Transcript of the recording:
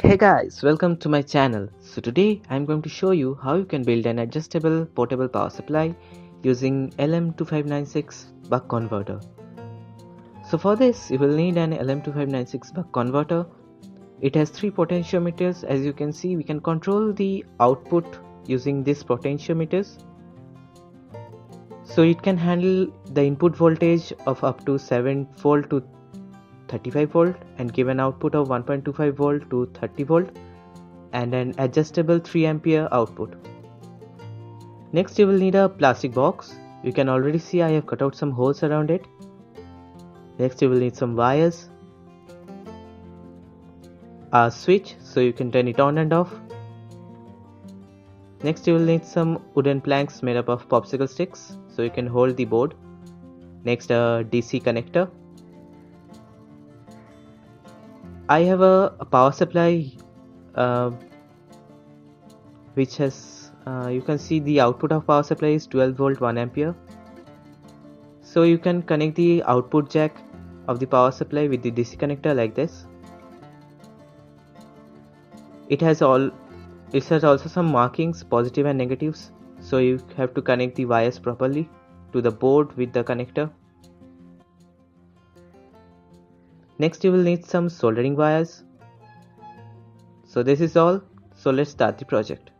Hey guys, welcome to my channel. So today I'm going to show you how you can build an adjustable portable power supply using LM2596 buck converter. So for this you will need an LM2596 buck converter. It has 3 potentiometers. As you can see, we can control the output using these potentiometers. So it can handle the input voltage of up to 7 volt to 35 volt and give an output of 1.25 volt to 30 volt and an adjustable 3 ampere output. Next you will need a plastic box. You can already see I have cut out some holes around it. Next you will need some wires, a switch so you can turn it on and off. Next you will need some wooden planks made up of popsicle sticks so you can hold the board. Next a DC connector. I have a power supply which has you can see the output of power supply is 12 volt 1 ampere. So you can connect the output jack of the power supply with the DC connector like this. It has also some markings, positive and negatives, so you have to connect the wires properly to the board with the connector. Next you will need some soldering wires. So this is all. So let's start the project.